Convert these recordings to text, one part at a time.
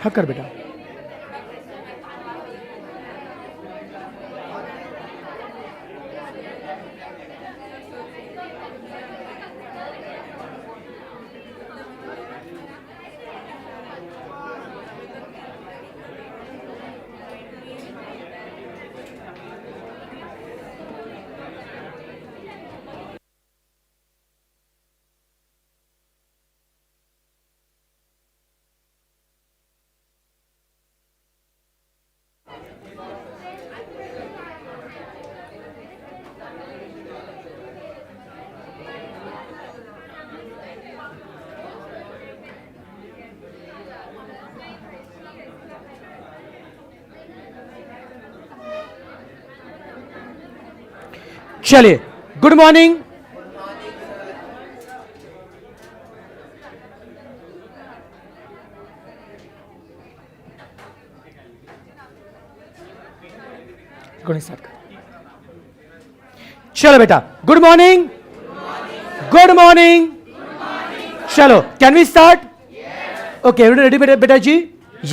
हाँ कर बेटा. चलिए, गुड मॉर्निंग. स्टार्ट कर. चलो बेटा, गुड मॉर्निंग. Good morning. चलो, can we start? Okay, ready बेटा जी?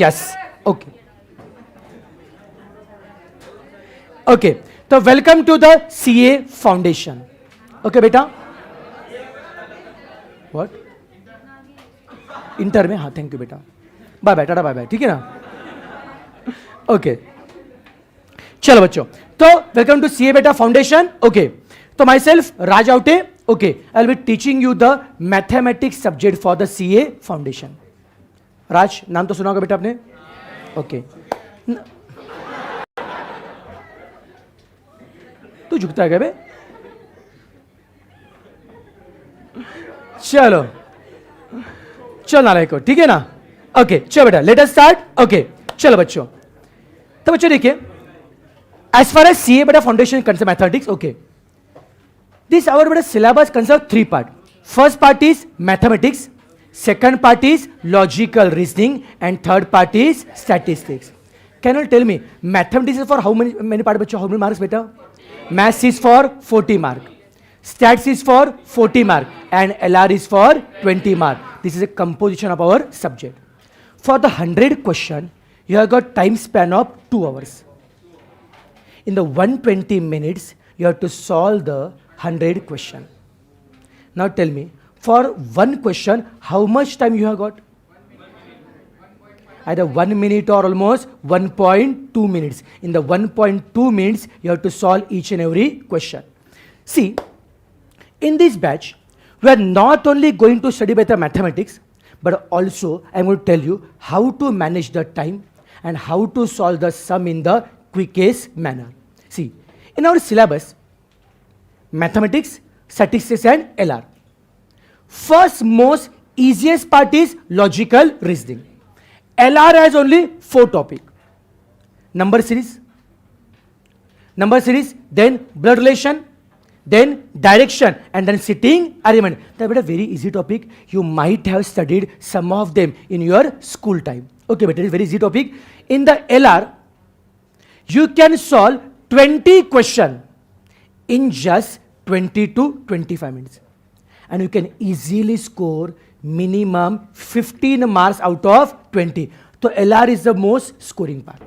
यस. ओके ओके, तो welcome to the CA foundation. Okay बेटा. व्हाट? इंटर में? हाँ, थैंक यू बेटा. Bye bye, tata bye bye. ठीक है ना? ओके चलो बच्चों, तो वेलकम टू सीए बेटा फाउंडेशन. ओके, तो myself Raj Aute. Okay, I will be teaching you the mathematics subject for the CA foundation. राज नाम तो सुना होगा बेटा आपने. ओके, तू झुकता है क्या बे? चलो चल ना को, ठीक है ना? ओके चलो बेटा, लेट अस स्टार्ट. ओके चलो बच्चों, तो बच्चों देखिए, as far as CA beta foundation concept mathematics, okay, this our beta syllabus consists of 3 parts. First part is mathematics, second part is logical reasoning, and third part is statistics. Can you tell me mathematics is for how many part bachcho? How many marks beta? Maths is for 40 mark, stats is for 40 mark, and LR is for 20 mark. This is a composition of our subject. For the 100 question, you have got time span of 2 hours. In the 120 minutes, you have to solve the 100 question. Now tell me, for one question, how much time you have got? Either 1 minute or almost 1.2 minutes. In the 1.2 minutes, you have to solve each and every question. See, in this batch, we are not only going to study better mathematics, but also I am going to tell you how to manage the time and how to solve the sum in the quickest manner. See, in our syllabus, mathematics, statistics and LR. First most easiest part is logical reasoning. LR has only 4 topics. Number series, then blood relation, then direction, and then sitting arrangement. That is a very easy topic. You might have studied some of them in your school time. Okay, but it is very easy topic. In the LR, you can solve 20 question in just 20 to 25 minutes. And you can easily score minimum 15 marks out of 20. So LR is the most scoring part.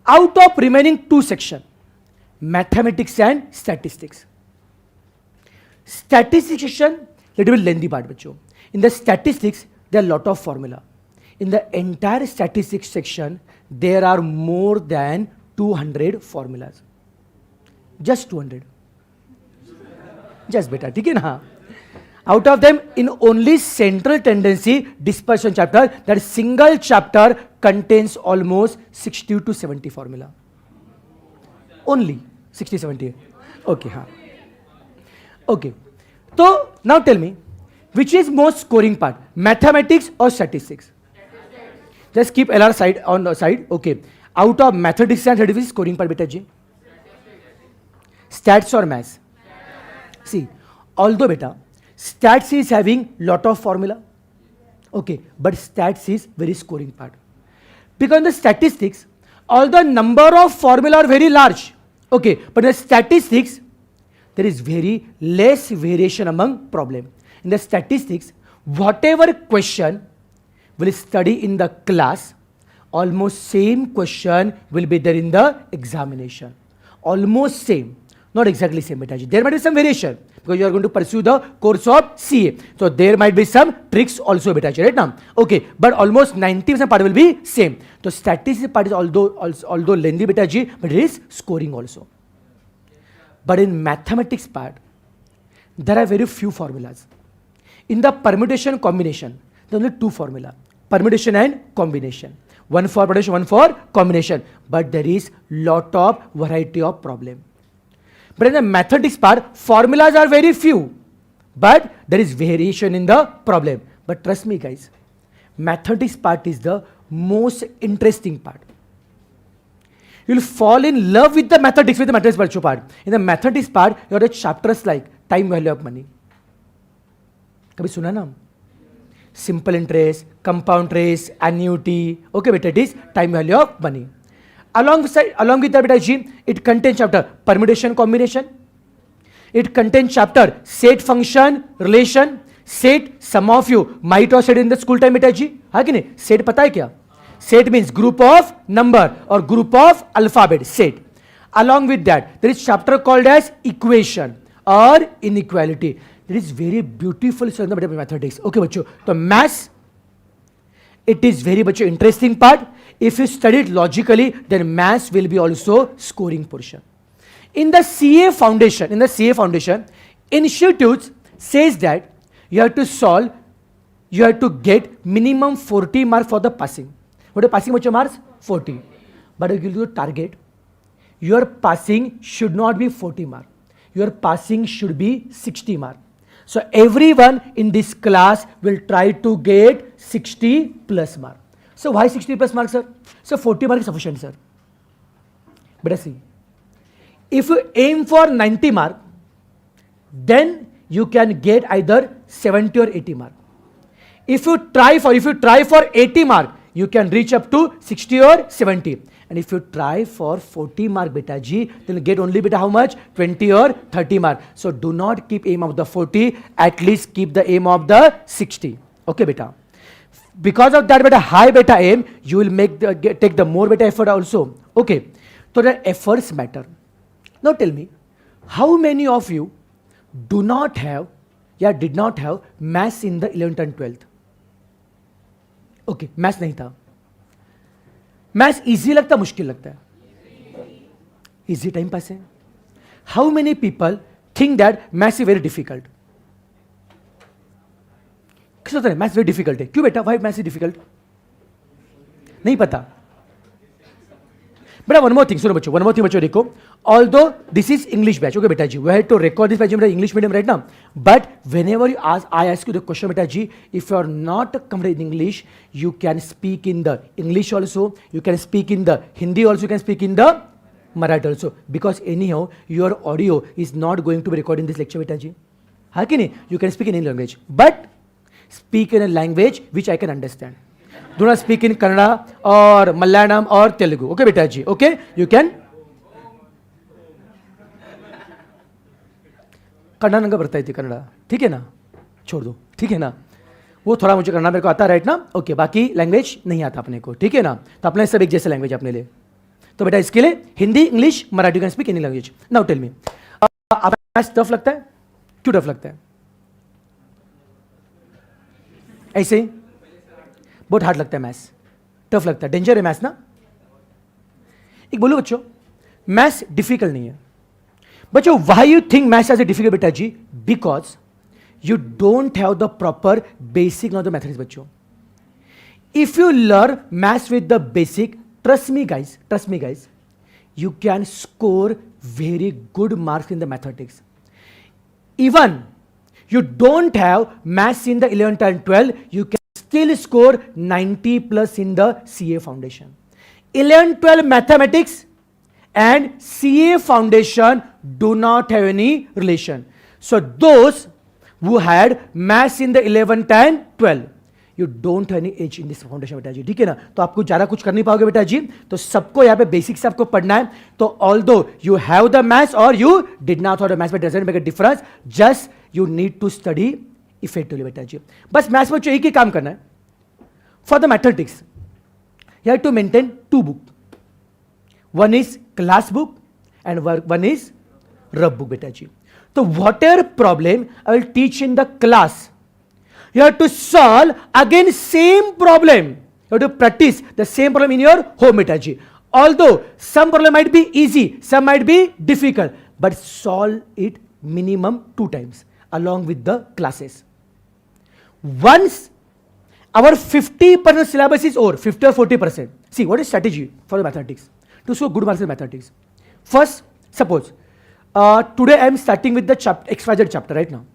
Out of remaining 2 sections, mathematics and statistics. Statistics section, little bit lengthy part bachcho. In the statistics, there are a lot of formula. In the entire statistics section, there are more than 200 formulas. Just 200. Just beta, ठीक है ना? Out of them, in only central tendency dispersion chapter, that single chapter contains almost 60 to 70 formula. Only 60, 70. Okay, हाँ. Okay. So now tell me, which is most scoring part, mathematics or statistics? Just keep LR side on the side. Okay. Out of mathematics and statistics, scoring part beta ji? Stats or maths? See, although beta, stats is having lot of formula. Okay, but stats is very scoring part. Because in the statistics, all the number of formula are very large. Okay, but in the statistics, there is very less variation among problem. In the statistics, whatever question will study in the class, almost same question will be there in the examination. Almost same, not exactly same, beta. There might be some variation because you are going to pursue the course of CA. So there might be some tricks also, beta, right now. Okay, but almost 90% part will be same. So statistics part is although lengthy, beta, but it is scoring also. But in mathematics part, there are very few formulas. In the permutation combination, there are only two formula: permutation and combination. One for permutation, one for combination. But there is lot of variety of problem. But in the mathematics part, formulas are very few, but there is variation in the problem. But trust me, guys, mathematics part is the most interesting part. You will fall in love with the mathematics part. In the mathematics part, you have chapters like time value of money. कभी सुना ना? Simple interest, compound interest, annuity. Okay, beta, it is time value of money. Along with that, beta G, it contains chapter permutation combination. It contains chapter set function relation. Set, some of you might have said in the school time, beta G. हाँ कि नहीं? Set पता है क्या? Set means group of number or group of alphabet. Set. Along with that, there is chapter called as equation or inequality. It is very beautiful mathematics. Okay, bachcho. So maths, it is very much interesting part. If you study it logically, then maths will be also scoring portion. In the CA foundation, institutes says that you have to solve, you have to get minimum 40 marks for the passing. What is passing marks? 40. But I give you a target. Your passing should not be 40 marks. Your passing should be 60 marks. So everyone in this class will try to get 60 plus marks. So why 60 plus marks, sir? So 40 marks is sufficient, sir. But see, if you aim for 90 marks, then you can get either 70 or 80 marks. If you try for 80 marks, you can reach up to 60 or 70. And if you try for 40 mark, beta G, then you get only beta how much? 20 or 30 mark. So do not keep aim of the 40, at least keep the aim of the 60. Okay, beta. Because of that beta high beta aim, you will take the more beta effort also. Okay, so the efforts matter. Now tell me, how many of you did not have maths in the 11th and 12th? Okay, maths नहीं था. Maths easy लगता मुश्किल लगता है? Easy time pass है. How many people think that maths is very difficult? किस होता है मैथ्स वेरी डिफिकल्ट है? क्यों बेटा, वाई मैथ्स इज डिफिकल्ट? नहीं पता. बेटा वन मोर थिंग, सुनो बच्चों देखो. Although this is English batch, okay beta ji, we have to record this batch in English medium right now. But whenever I ask you the question, beta ji, if you are not comfortable in English, you can speak in the English also, you can speak in the Hindi also, you can speak in the Marathi also. Because anyhow, your audio is not going to be recorded in this lecture, beta ji. हाँ कि नहीं? You can speak in any language, but speak in a language which I can understand. Do not speak in Kannada or Malayalam or Telugu. Okay beta ji, okay? You can. Kannada नंगा बढ़ता है कन्नड़ा, ठीक है ना? छोड़ दो, ठीक है ना? वो थोड़ा मुझे करना मेरे को आता है राइट ना. ओके, बाकी लैंग्वेज नहीं आता अपने को, ठीक है ना? तो अपने सब एक जैसे लैंग्वेज अपने लिए. तो बेटा इसके लिए Hindi, English, Marathi, can speak any language. Now tell me, आप मैथ्स टफ लगता है? क्यों टफ लगता है? ऐसे ही बहुत हार्ड लगता है मैथ्स, टफ लगता है, डेंजर है मैथ्स ना. एक बोलो बच्चों, मैथ्स डिफिकल्ट नहीं है. बच्चों, why you think maths as a difficult, beta G? Because you don't have the proper basic knowledge of mathematics, बच्चों. If you learn maths with the basic, trust me guys, you can score very good marks in the mathematics. Even you don't have maths in the 11th and 12th, you can still score 90 plus in the CA foundation. 11th, 12th mathematics and CA foundation do not have any relation. So those who had maths in the 11th and 12th, you don't have any age in this foundation, बेटा जी, ठीक है ना? तो आपको ज़्यादा कुछ कर नहीं पाओगे बेटा जी. तो सबको यहाँ पे बेसिक से आपको पढ़ना है. तो although you have the maths or you did not have the maths, but it doesn't make a difference. Just you need to study effectively, बेटा जी. बस मैथ्स में एक ही काम करना है. For the mathematics, you have to maintain two books. One is class book and one is rub book, beta ji. So whatever problem I will teach in the class, you have to solve again same problem. You have to practice the same problem in your home, beta ji. Although some problem might be easy, some might be difficult, but solve it minimum 2 times along with the classes. Once our 50% syllabus is over, 50 or 40%. See, what is strategy for the mathematics? To score good marks in mathematics. First, suppose today I am starting with the XYZ chapter right now.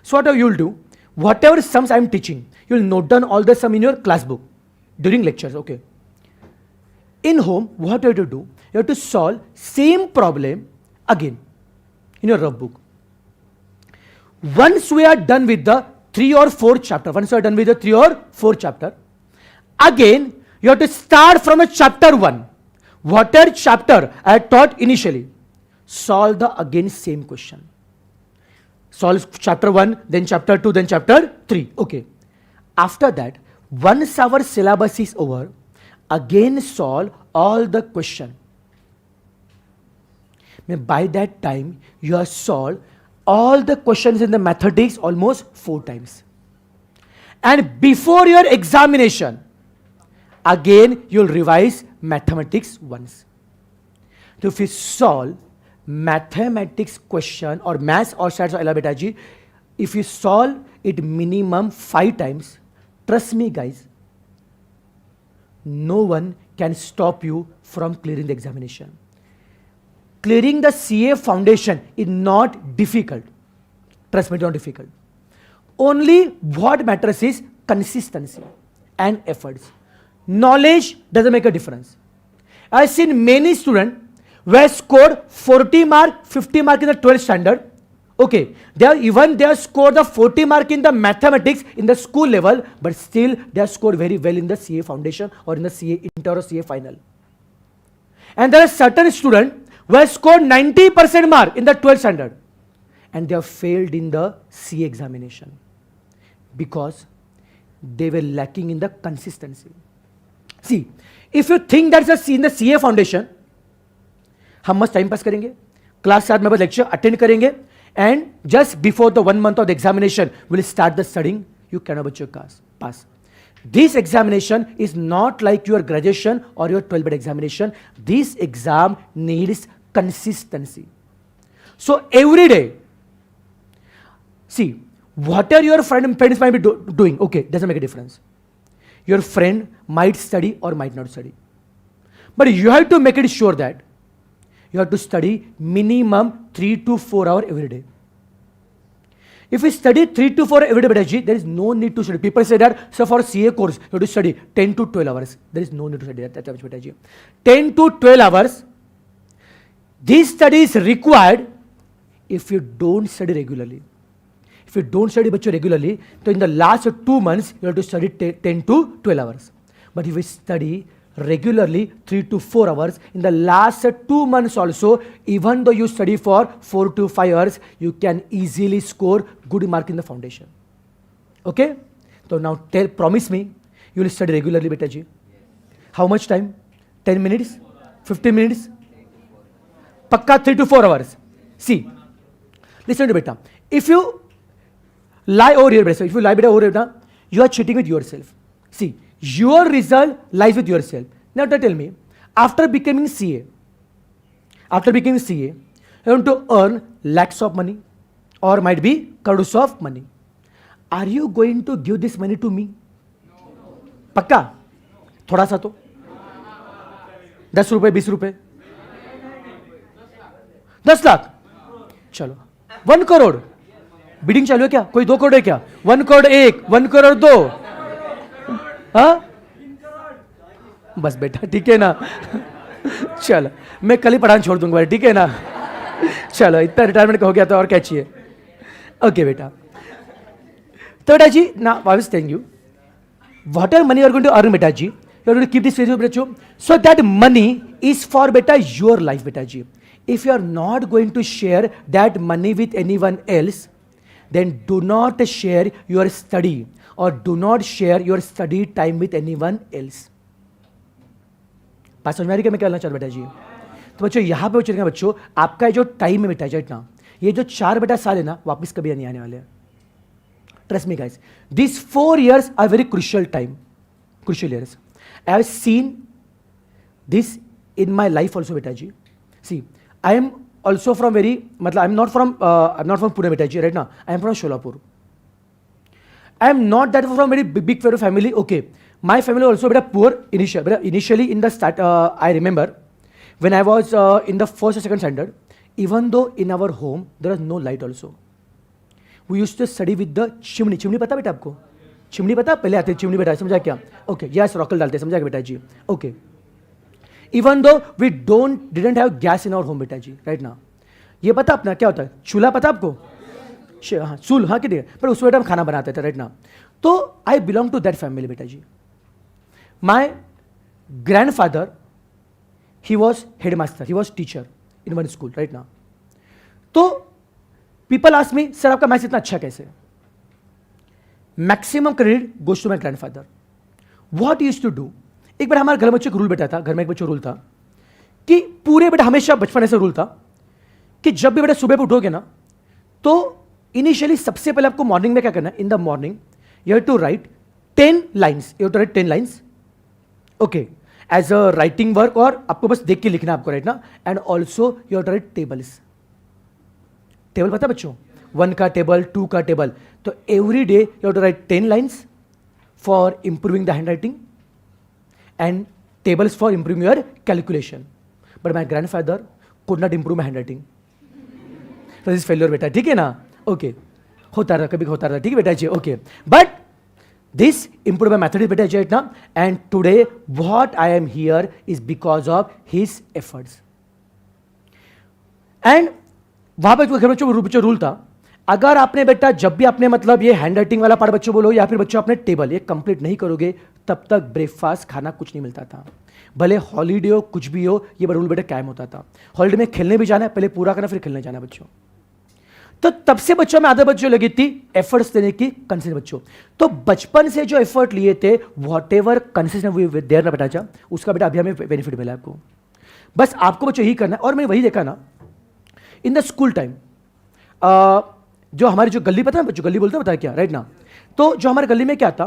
So what you will do, whatever sums I am teaching, you will note down all the sum in your class book during lectures, okay? In home, what you have to do, you have to solve same problem again in your rough book. Once we are done with the 3 or 4 chapter, again you have to start from a chapter 1. Whatever chapter I had taught initially, solve the again same question. Solve chapter 1, then chapter 2, then chapter 3. Okay. After that, once our syllabus is over, again solve all the question. By that time, you have solved all the questions in the mathematics almost 4 times. And before your examination, again you will revise mathematics once. So if you solve mathematics question or maths or stats or beta ji, if you solve it minimum 5 times, trust me guys, no one can stop you from clearing the examination. Clearing the CA foundation is not difficult. Trust me, it's not difficult. Only what matters is consistency and efforts. Knowledge doesn't make a difference. I've seen many students who have scored 40 mark, 50 mark in the 12th standard. Okay, they have scored the 40 mark in the mathematics in the school level, but still they have scored very well in the CA foundation or in the CA inter or CA final. And there are certain students who have scored 90% mark in the 12th standard and they have failed in the CA examination because they were lacking in the consistency. See, if you think that's in the CA foundation, हम मस्त time pass करेंगे, class 7 में बस lecture attend करेंगे, and just before the 1 month of the examination, we'll start the studying. You cannot but your pass. This examination is not like your graduation or your 12th examination. This exam needs consistency. So every day, see, whatever your friends might be doing, okay, doesn't make a difference. Your friend might study or might not study. But you have to make it sure that you have to study minimum 3 to 4 hours every day. If you study 3 to 4 every day, Betaji, there is no need to study. People say that, so for CA course, you have to study 10 to 12 hours. There is no need to study that, Betaji. 10 to 12 hours. This study is required if you don't study regularly. If you don't study regularly, then in the last 2 months, you have to study 10 to 12 hours. But if you study regularly 3 to 4 hours, in the last 2 months also, even though you study for 4 to 5 hours, you can easily score good mark in the foundation. Okay? So now promise me, you will study regularly, beta ji. How much time? 10 minutes? 15 minutes? Pakka 3 to 4 hours. See, listen to beta. If you lie over here, beta, if you lie beta over here, you are cheating with yourself. See, your result lies with yourself. Now tell me, after becoming CA, you want to earn lakhs of money or might be crores of money. Are you going to give this money to me? Pakka? Thoda sa to? 10 रुपए 20 रुपए 10 लाख चलो 1 crore bidding चालू है क्या? कोई 2 करोड़ है क्या? 1 करोड़ 1, 1 करोड़ 2, हाँ बस बेटा ठीक है ना. चलो मैं कल ही पढ़ाना छोड़ दूंगा, ठीक है ना. चलो इतना रिटायरमेंट का हो गया तो और क्या चाहिए. ओके बेटा. तो बेटा जी, now I was telling you, whatever money you are going to earn, beta ji, you are going to keep this with you, so that money is for beta your life, beta ji. If you are not going to share that money with anyone else, then do not share your study और do not share your study time with anyone else. बात समझ में आ रही है मैं क्या कहना चाहता बेटा जी? तो बच्चों यहाँ पे चलेंगे बच्चों, आपका जो टाइम है बेटा जी ना, ये जो 4 बेटा साल है ना, वापस कभी नहीं आने वाले हैं। Trust me guys, this 4 years are very crucial time, crucial years. I have seen this in my life also beta ji. See, I am also from very, matlab I'm not from Pune beta ji, right now I am from Sholapur. I am not that from very big family. Okay, my family also beta poor initially in the start. I remember when I was in the first or second standard, even though in our home there was no light also, we used to study with the chimney. Chimney पता बेटा आपको? Chimney पता? पहले आते chimney बेटा, समझा क्या? Okay, yes, रॉकल डालते, समझा क्या बेटा जी? Okay, even though we didn't have gas in our home बेटा जी, राइट ना। ये पता अपना क्या होता है? चूल्हा पता आपको? हाँ, चूल्हा, हाँ, कितने, पर उस वक्त हम खाना बनाते थे, राइट ना। तो I belong to that family बेटा जी। My grandfather, he was head master, he was teacher in one school, right ना। तो पीपल आस्क मी, सर आपका मैथ्स इतना अच्छा कैसे? Maximum credit goes to my grandfather. What used to do, एक बार हमारे घर में बच्चे का रूल बेटा था, घर में एक बच्चे रूल था कि पूरे बेटा हमेशा बचपन ऐसा रूल था कि जब भी बेटा सुबह उठोगे ना, तो इनिशियली सबसे पहले आपको मॉर्निंग में क्या करना है? In the morning you have to write 10 lines, you have to write 10 lines, okay, as a writing work, और आपको बस देख के लिखना आपको, राइट ना। And also you have to write tables. Table पता बच्चों? 1 का टेबल, 2 का टेबल। तो every day you have to write 10 lines for improving the handwriting and tables for improving your calculation. But my grandfather could not improve my handwriting. So this is failure बेटा, ठीक है ना? Okay, होता रहा, कभी होता रहा, ठीक है बेटा जी, okay. But this improved my mathematics बेटा जी, ना, and today what I am here is because of his efforts. And वहाँ पे घर बच्चों रूल था, अगर आपने बेटा जब भी आपने मतलब ये हैंड राइटिंग वाला पार्ट बच्चों बोलो या फिर बच्चों आपने टेबल ये कंप्लीट नहीं करोगे, तब तक ब्रेकफास्ट खाना कुछ नहीं मिलता था। भले हॉलीडे हो, कुछ भी हो, ये रूल बेटा कायम होता था। हॉलीडे में खेलने भी जाना है, पहले पूरा करना, फिर खेलने जाना बच्चों। तो तब से बच्चों में आदत बच्चों लगी थी एफर्ट्स देने की, कंसिस्टेंट बच्चों। तो बचपन से जो एफर्ट लिए थे, वॉट एवर कंसिस्टेंट देर ना बेटा जा, उसका बेटा अभी हमें बेनिफिट मिला आपको। बस आपको बच्चों यही करना है। और मैंने वही देखा ना इन द स्कूल टाइम, जो हमारी जो गली पता है बच्चों, गली बोलते हैं, बताया क्या, राइट ना। तो जो हमारे गली में क्या था,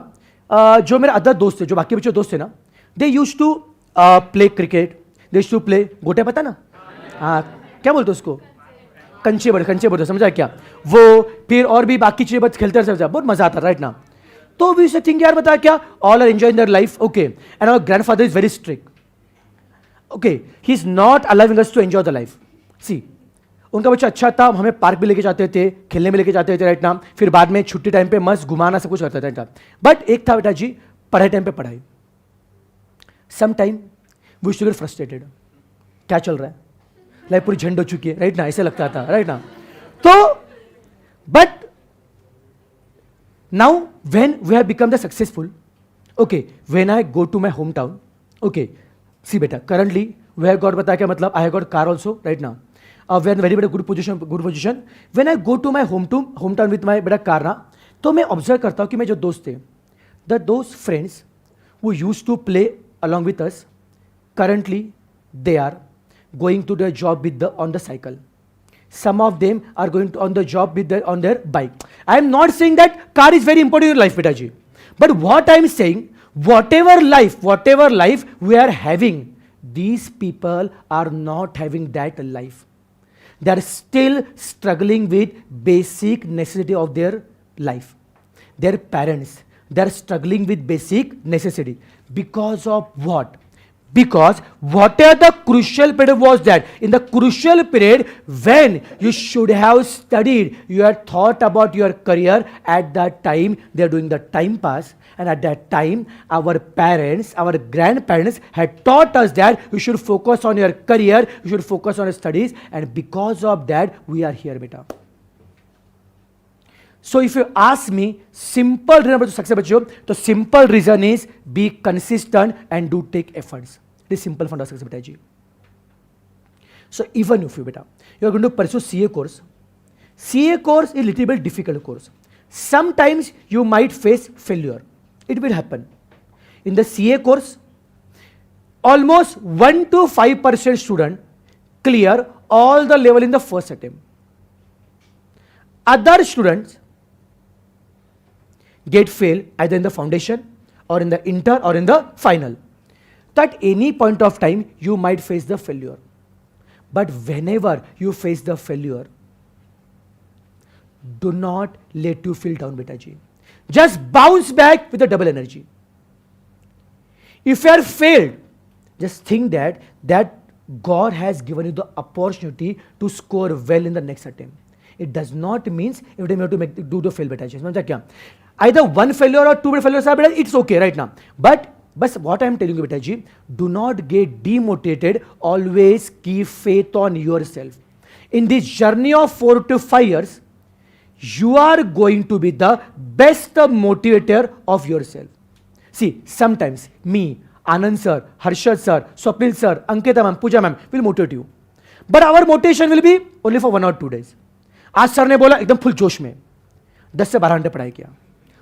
जो मेरे अदर दोस्त थे, जो बाकी बच्चे दोस्त थे ना, they use to play cricket, they use to play गोटे, पता ना, हाँ, क्या बोलते उसको, कंचे बोलते, समझा क्या वो, फिर और भी बाकी चीजें बस खेलते रहते, बहुत मजा आता, राइट ना। तो वी से थिंक यार बता क्या, all are enjoying their life, okay, and our grandfather is very strict, okay, he is not allowing us to enjoy the life. See, उनका बच्चा अच्छा था, हमें पार्क भी लेके जाते थे, खेलने में लेके जाते थे, राइट ना। फिर बाद में छुट्टी टाइम पे मस्त घुमाना, सब कुछ करता था, राइट ना। बट एक था बेटा जी, पढ़ाई टाइम पे पढ़ाई, some time we used to get frustrated, क्या चल रहा है, लाइफ पूरी झंड हो चुकी है, राइट ना, ऐसे लगता था, राइट ना। तो but now when we have become the successful, okay, when I go to my home town, okay, see बेटा, करंटली वी हैव गॉट, बताया क्या मतलब, I have got car also, right ना। वे आर वेरी बेटा good position. When I go to my home town with my बेटा car ना, तो मैं ऑब्जर्व करता हूँ कि मेरे जो दोस्त थे, दोज फ्रेंड्स वो use to play along with us, currently they are going to their job with on the cycle, some of them are going to on the job with on their bike. I am not saying that car is very important in your life beta ji, but what I am saying, whatever life we are having, these people are not having that life. They are still struggling with basic necessity of their life. Their parents, they are struggling with basic necessity because of what? Because whatever the crucial period was, that in the crucial period when you should have studied, you had thought about your career, at that time they are doing the time pass, and at that time our parents, our grandparents had taught us that you should focus on your career, you should focus on your studies, and because of that we are here beta. So if you ask me, simple reason to success बच्चों, तो simple reason is be consistent and do take efforts. This simple fund of success बेटा जी. So even if you बेटा, you are going to pursue CA course is little bit difficult course. sometimes you might face failure. It will happen. In the CA course, almost 1 to 5% student clear all the level in the first attempt. Other students get fail either in the foundation or in the inter or in the final. So at any point of time, you might face the failure. But whenever you face the failure, do not let you feel down, beta ji. Just bounce back with a double energy. If you are failed, just think that God has given you the opportunity to score well in the next attempt. It does not mean every time you have to do the fail, beta ji. Either one failure or two failures are better, it's okay right now. But what I am telling you, beta ji, do not get demotivated. Always keep faith on yourself. In this journey of 4 to 5 years, you are going to be the best motivator of yourself. See, sometimes me, Anand sir, Harshad sir, Swapnil sir, Ankita ma'am, Pooja ma'am will motivate you. But our motivation will be only for 1 or 2 days. आज sir ने बोला एकदम full जोश में 10 से 12 घंटे पढ़ाई किया,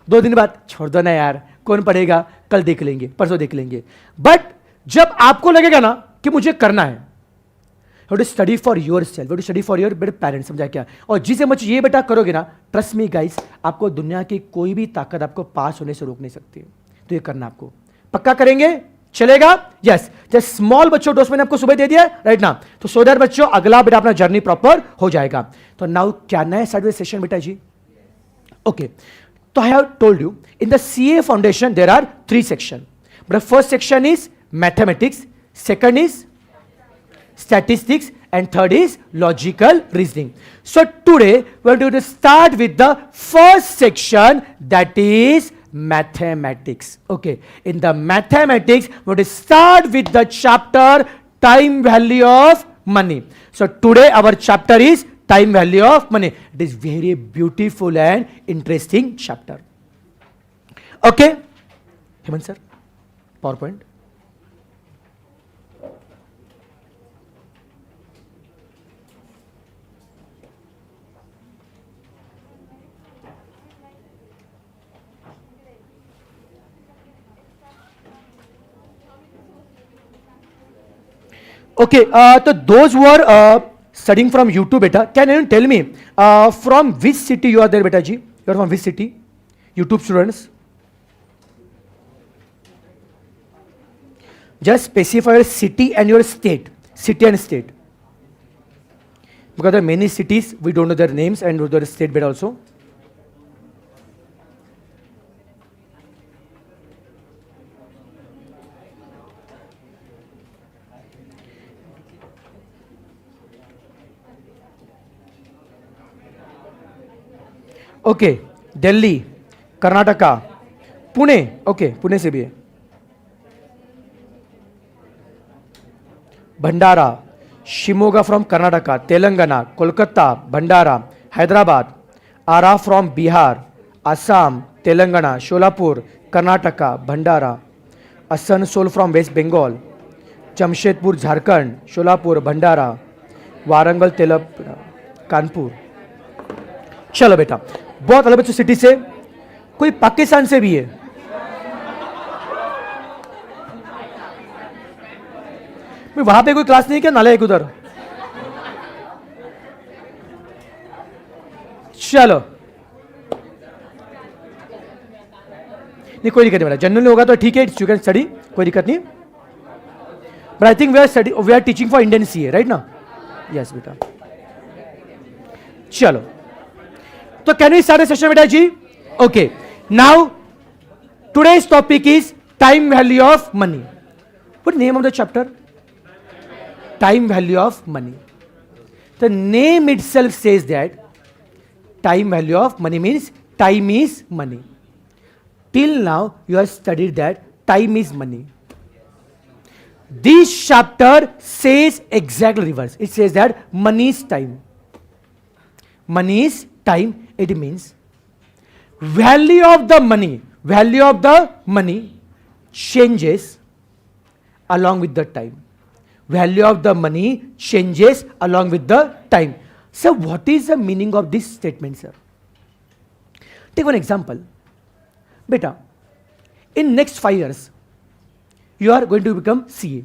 2 दिन बाद छोड़ दो ना यार, कौन पढ़ेगा, कल देख लेंगे, परसों देख लेंगे. बट जब आपको लगेगा ना कि मुझे करना है, you have to study for yourself, you have to study for your better parents, समझा क्या? और जिसे मुझे ये बेटा करोगे ना, ट्रस्ट मी गाइस, आपको दुनिया की कोई भी ताकत आपको पास होने से रोक नहीं सकती. तो ये करना आपको पक्का करेंगे, चलेगा? यस. जस्ट स्मॉल बच्चों डोज मैंने आपको सुबह दे दिया राइट ना, तो सो दैट बच्चों अगला बेटा अपना जर्नी प्रॉपर हो जाएगा. तो नाउ क्या नया स्टार्ट सेशन बेटा जी? Okay. So I have told you, in the CA foundation there are 3 sections. But the first section is mathematics, second is statistics, and third is logical reasoning. So today we are going to start with the first section, that is mathematics. Okay. In the mathematics, we are going to start with the chapter time value of money. So today our chapter is time value of money. It is very beautiful and interesting chapter. Okay, Hemant sir, PowerPoint. Okay, so those who are studying from YouTube, beta, can you tell me from which city you are there, beta ji? You are from which city? YouTube students. Just specify your city and your state. City and state. Because there are many cities, we don't know their names, and their state beta also. Okay, Delhi, Karnataka, Pune. Okay, Pune से भी है. Bhandara, Shimoga from Karnataka, Telangana, Kolkata, Bhandara, Hyderabad, Arrah from Bihar, Assam, Telangana, Sholapur, Karnataka, Bhandara, Asansol from West Bengal, Jamshedpur, Jharkhand, Sholapur, Bhandara, Warangal, Kanpur. चलो बेटा, बहुत अलग बच्चों city से, कोई पाकिस्तान से भी है. वहां पे कोई क्लास नहीं क्या, नालायक उधर. चलो, नहीं कोई दिक्कत नहीं बेटा, जनरल होगा तो ठीक है, यू कैन स्टडी, कोई दिक्कत नहीं. But I think we are teaching for Indian CA right ना. यस बेटा. चलो, तो can we start the session, beta ji? Okay. Now, today's topic is time value of money. What is the name of the chapter? Time value of money. The name itself says that time value of money means time is money. Till now, you have studied that time is money. This chapter says exactly reverse. It says that money is time. Money is time. It means value of the money changes along with the time. Value of the money changes along with the time. So what is the meaning of this statement, sir? Take one example बेटा, in next 5 years you are going to become CA.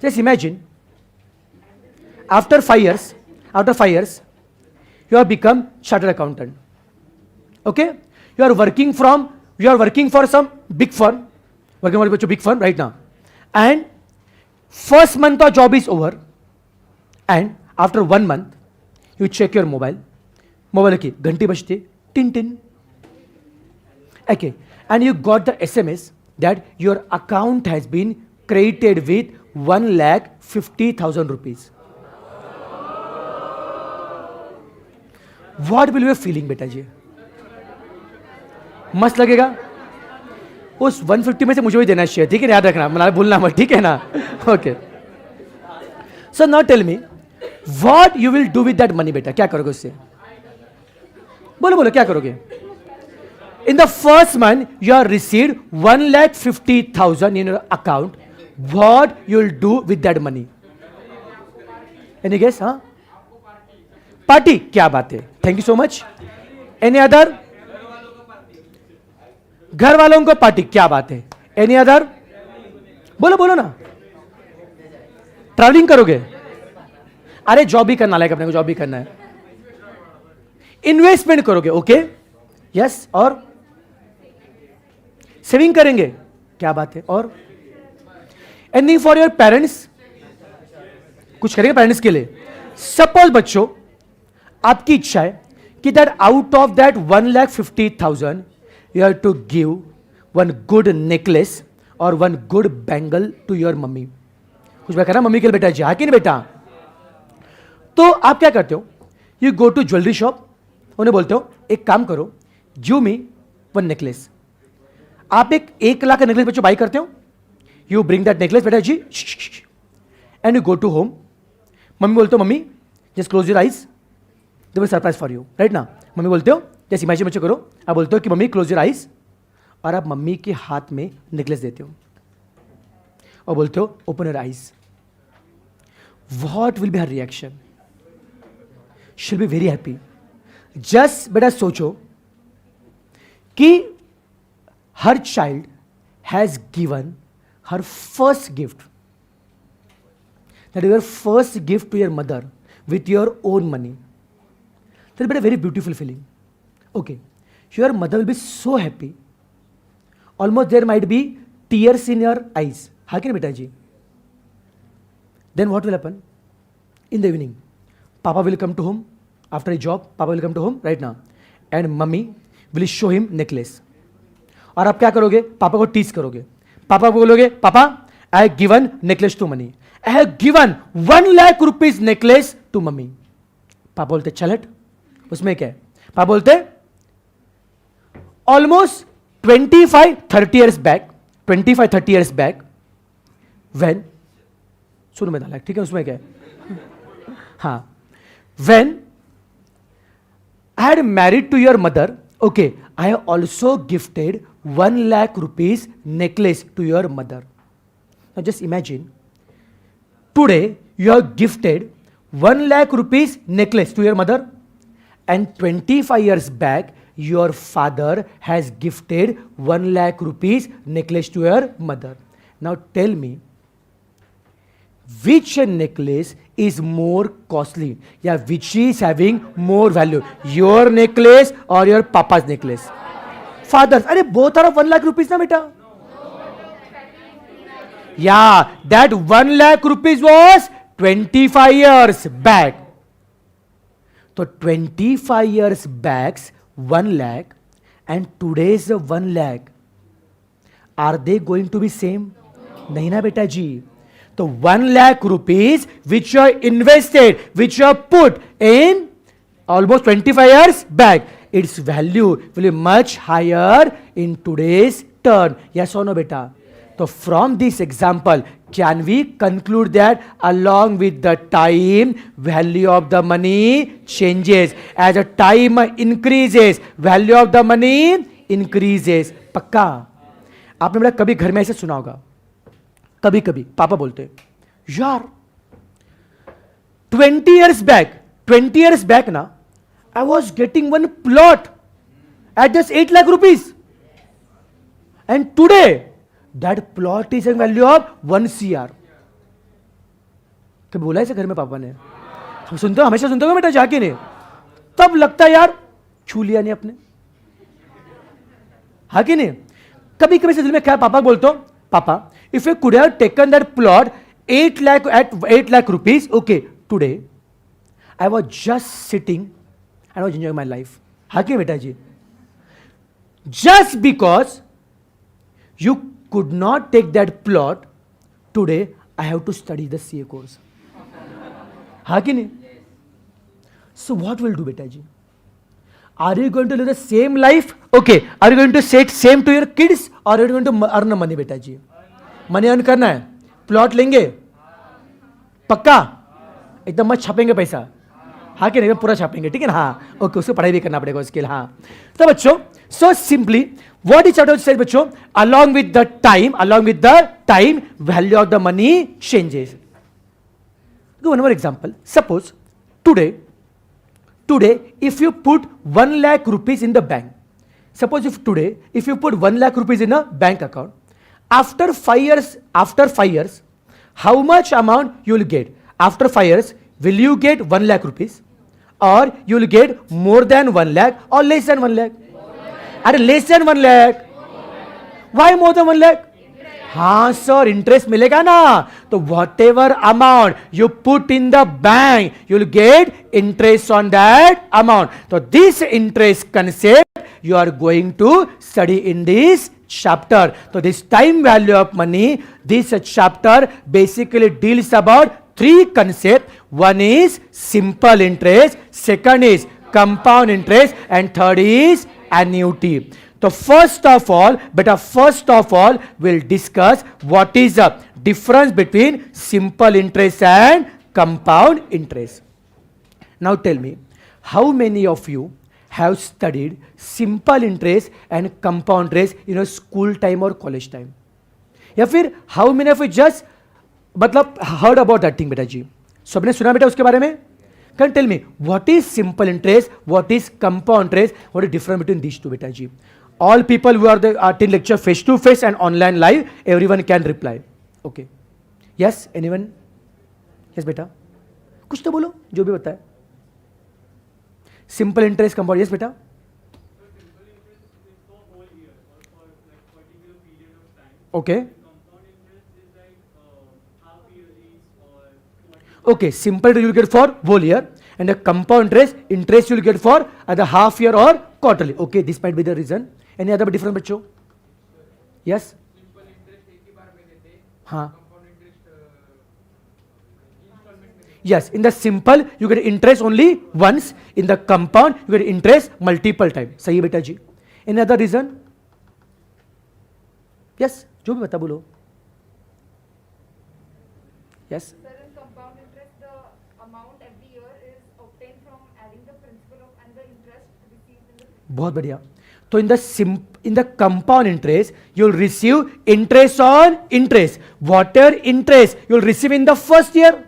Just imagine after 5 years you have become chartered accountant. Okay, you are working for some big firm, right now, and first month of job is over, and after 1 month you check your mobile की घंटी बजती, tin. Okay, and you got the SMS that your account has been credited with 1,50,000 rupees. What will you be feeling बेटा जी? मस्त लगेगा? उस 150 में से मुझे भी देना चाहिए, ठीक है, याद रखना, मैं भूलना मत, ठीक है ना? Okay. So now tell me, what you will do with that money बेटा? क्या करोगे उससे? बोलो क्या करोगे? In the first month, you have received 1,50,000 in your account. What you will do with that money? Any guess? हाँ? Party? क्या बात है? Thank you so much. Any other? घर वालों को पार्टी, क्या बात है? Any other? बोलो ना. ट्रैवलिंग करोगे? अरे जॉब भी करना है, अपने को जॉब भी करना है. इन्वेस्टमेंट करोगे, ओके? यस, और सेविंग करेंगे, क्या बात है? और एनीथिंग फॉर योर पेरेंट्स, कुछ करेंगे पेरेंट्स के लिए. सपोज बच्चों आपकी इच्छा है कि that out of that 1,50,000 you have to give one good necklace और one good bangle to your mummy. कुछ मैं कह रहा मम्मी के लिए बेटा जी, हाँ कि नहीं बेटा? तो आप क्या करते हो? You go to jewellery shop, उन्हें बोलते हो एक काम करो, गिव मी वन नेकलेस. आप एक 1 लाख का नेकलेस बच्चों बाई करते हो. यू ब्रिंग दैट नेकलेस बेटा जी and you go to home. Mummy बोलते हो mummy just close your eyes, they will surprise for you, right ना? मम्मी बोलते हो जैसे इमेजिन बच्चों करो, आप बोलते हो कि मम्मी क्लोज योर आइज, और आप मम्मी के हाथ में नेकलेस देते हो और बोलते हो open your eyes. What will be her reaction? She will be very happy. Just बेटा सोचो कि her child has given her first gift, that is your first gift to your mother with your own money. That will be a very beautiful feeling. Okay, your mother will be so happy, almost there might be tears in your eyes, हाँ कि नहीं बेटा जी? Then what will happen? In the evening papa will come to home after a job, papa will come to home right now, and mummy will show him necklace. और आप क्या करोगे? पापा को टीज करोगे. पापा को बोलोगे पापा I have given necklace to money, I have given 1,00,000 rupees necklace to mummy. पापा बोलते चलट, उसमें क्या है? पापा बोलते ऑलमोस्ट 25-30 years back when, सुनो मैं डाला, ठीक है, उसमें क्या है? हाँ, when I had married to your mother, okay, I have also gifted 1,00,000 rupees necklace to your mother. Now just imagine, today you have gifted 1,00,000 rupees necklace to your mother, and 25 years back your father has gifted 1,00,000 rupees necklace to your mother. Now tell me, which necklace is more costly? Yeah, which is having more value? Your necklace or your papa's necklace? Fathers. अरे both are of 1,00,000 rupees ना बेटा? Yeah, that 1,00,000 rupees was 25 years back. So 25 years back 1,00,000 and today's 1,00,000, are they going to be same? नहीं ना बेटा जी. So 1,00,000 rupees which you are invested, which you have put in almost 25 years back, its value will be much higher in today's turn. Yes or no beta? So from this example, can we conclude that along with the time, value of the money changes? As the time increases, value of the money increases. पक्का? आपने बेटा कभी घर में ऐसे सुना होगा, कभी कभी पापा बोलते यार 20 years back ना, I was getting one plot at just 8 lakh rupees. And today, that plot is a value of 1 CR. कभी बोला ऐसे घर में पापा ने? हम सुनते हो, हमेशा सुनते हो बेटा जाके नहीं, तब लगता है यार छू लिया नहीं अपने, हाँ कि नहीं? कभी कभी से दिल में क्या पापा बोलते हो, पापा if you could have taken that plot 8 lakh at 8 lakh rupees, okay, today I was just sitting and I was enjoying my life. हाँ कि बेटा जी? Just because you could not take that plot, today I have to study the CA course. हाँ कि नहीं? So what will do बेटा जी? Are you going to live the same life? Okay. Are you going to say same to your kids or are you going to earn money बेटा जी? Money earn करना है, plot लेंगे पक्का, एकदम मत छापेंगे पैसा, हाँ कि नहीं? पूरा छापेंगे, ठीक है ना? हाँ ओके, उसको पढ़ाई भी करना पड़ेगा उसके लिए, हाँ। तो बच्चों, so simply what is chapter said बच्चों, along with the time value of the money changes. Go one more example. Suppose today if you put 1 lakh rupees in the bank, suppose if you put 1 lakh rupees in a bank account, after 5 years, how much amount you will get? After 5 years, will you get 1 lakh rupees or you will get more than 1 lakh or less than 1 lakh? Are less than 1 lakh? Why more than 1 lakh? हाँ sir, interest मिलेगा ना, तो whatever amount you put in the bank you will get interest on that amount. तो this interest concept you are going to study in this chapter. So this time value of money, this chapter basically deals about 3 concepts. One is simple interest, second is compound interest, and third is annuity. So first of all we'll discuss what is the difference between simple interest and compound interest. Now tell me, how many of you have studied simple interest and compound interest in a school time or college time? या फिर how many of you just मतलब heard about that thing बेटा जी? सबने सुना बेटा उसके बारे में? Can you tell me what is simple interest, what is compound interest, what is difference between these two बेटा जी? All people who are the attend lecture face to face and online live, everyone can reply. Okay. Yes, anyone? Yes बेटा, कुछ तो बोलो जो भी बताए. Simple interest, compound, yes बेटा. Okay. Okay, simple you will get for whole year, and the compound interest you will get for either half year or quarterly. Okay, this might be the reason. Any other different बच्चों? Yes. हाँ. Yes, in the simple you get interest only once, in the compound you get interest multiple times. सही है बेटा जी. Any other reason? Yes, जो भी बता बोलो. Yes. Sir, in compound interest, the amount every year is obtained from adding the principal and the interest received in the. बहुत बढ़िया. तो in the compound interest you will receive interest on interest. Whatever interest you will receive in the first year,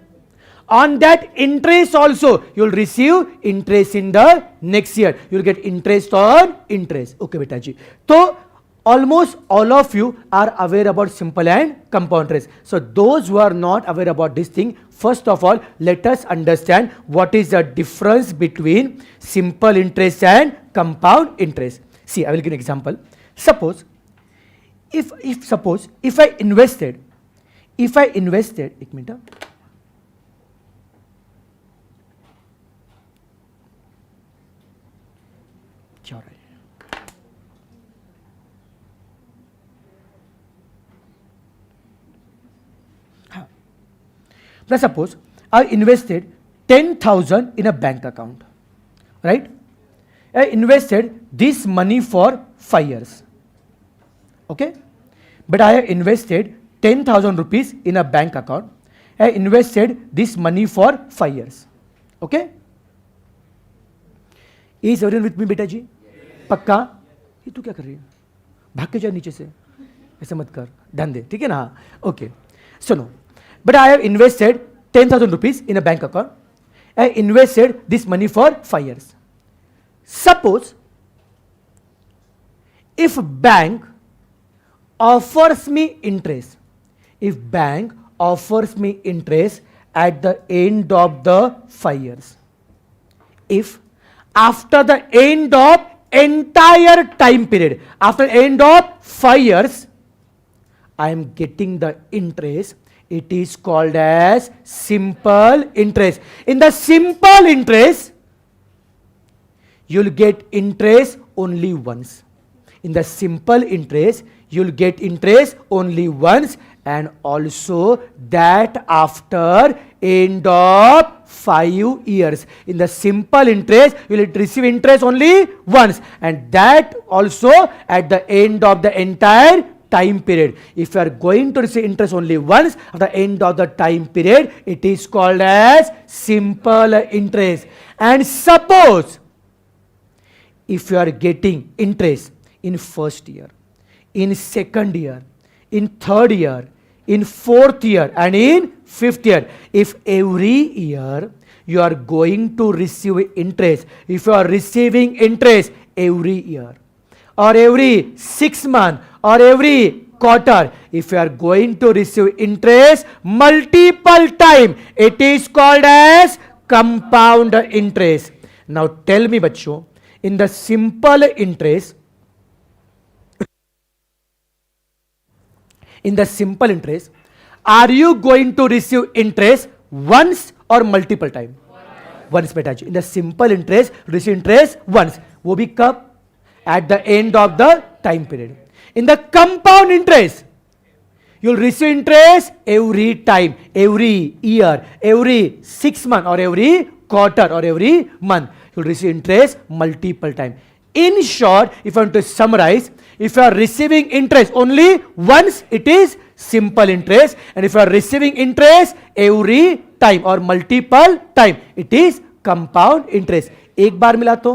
on that interest also you will receive interest in the next year. You will get interest on interest. Okay beta ji. So almost all of you are aware about simple and compound interest. So those who are not aware about this thing, first of all let us understand what is the difference between simple interest and compound interest. See, I will give an example. Suppose if I invested, एक minute, क्या हो रहा है? हाँ. Now suppose I invested 10,000 in a bank account, right? I invested this money for 5 years. Okay? But I have invested 10,000 rupees in a bank account. I invested this money for 5 years. Okay? Is everyone with me बेटा जी? पक्का? ये तू क्या कर रही है? भाग के जा नीचे से. ऐसा मत कर. ध्यान दे. ठीक है ना? Okay. So no. But I have invested 10,000 rupees in a bank account. I invested this money for 5 years. Suppose if bank offers me interest, if bank offers me interest at the end of the 5 years, if after the end of entire time period, after end of 5 years, I am getting the interest, it is called as simple interest. In the simple interest, you'll get interest only once. In the simple interest, you'll get interest only once, and also that after end of 5 years. In the simple interest, you will receive interest only once, and that also at the end of the entire time period. If you are going to receive interest only once at the end of the time period, it is called as simple interest. And suppose if you are getting interest in first year, in second year, in third year, in fourth year, and in fifth year, if every year you are going to receive interest, if you are receiving interest every year, or every 6 months, or every quarter, if you are going to receive interest multiple time, it is called as compound interest. Now tell me, bachcho, in the simple interest, in the simple interest, are you going to receive interest once or multiple time? Once beta ji. In the simple interest, receive interest once. वो भी कब? At the end of the time period. In the compound interest, you'll receive interest every time, every year, every 6 months, or every quarter, or every month. You'll receive interest multiple times. In short, if I want to summarize, if you are receiving interest only once, it is simple interest, and if you are receiving interest every time or multiple time, it is compound interest. एक बार मिला तो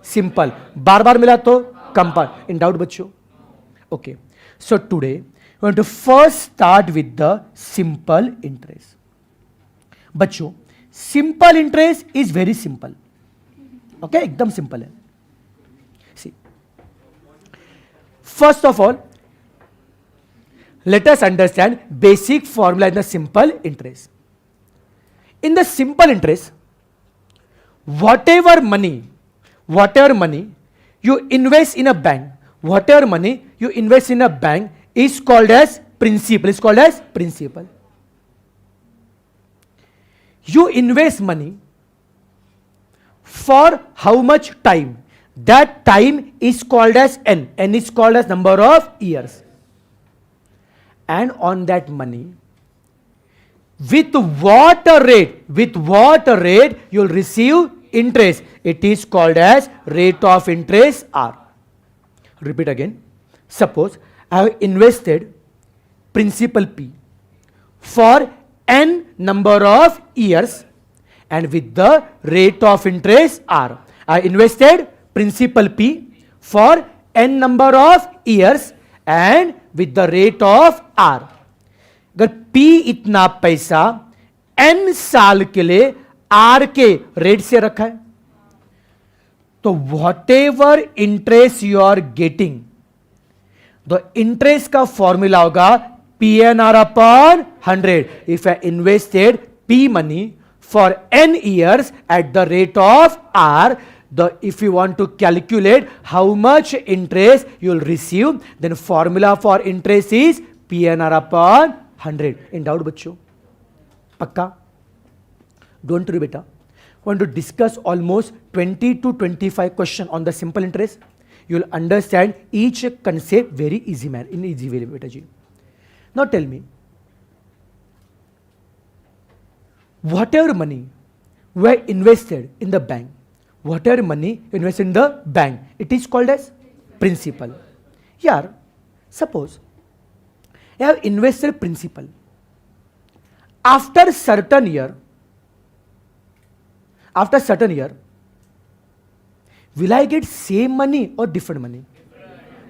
simple, बार बार मिला तो compound. In doubt बच्चों? Okay. So today we want to first start with the simple interest. बच्चों, simple interest is very simple. Okay, एकदम simple है. See, first of all, let us understand basic formula in the simple interest. In the simple interest, whatever money you invest in a bank, whatever money you invest in a bank is called as principal, is called as principal. You invest money for how much time? That time is called as N. N is called as number of years. And on that money, with what rate you will receive interest, it is called as rate of interest R. Repeat again. Suppose I have invested principal P for N number of years, and with the rate of interest R. I invested principal P for N number of years and with the rate of R. अगर P इतना पैसा N साल के लिए R के rate से रखा है, तो whatever interest you are getting, the interest का फॉर्मूला होगा PNR upon 100. If I invested P money for N years at the rate of R, if you want to calculate how much interest you will receive, then formula for interest is PNR upon 100. In doubt बच्चों? पक्का? Don't worry beta. Want to discuss almost 20 to 25 questions on the simple interest. You will understand each concept very easy man, in easy way beta ji. Now tell me, whatever money were invested in the bank, whatever money invested in the bank, it is called as principal. Here, suppose I have invested principal. After certain year, will I get same money or different money?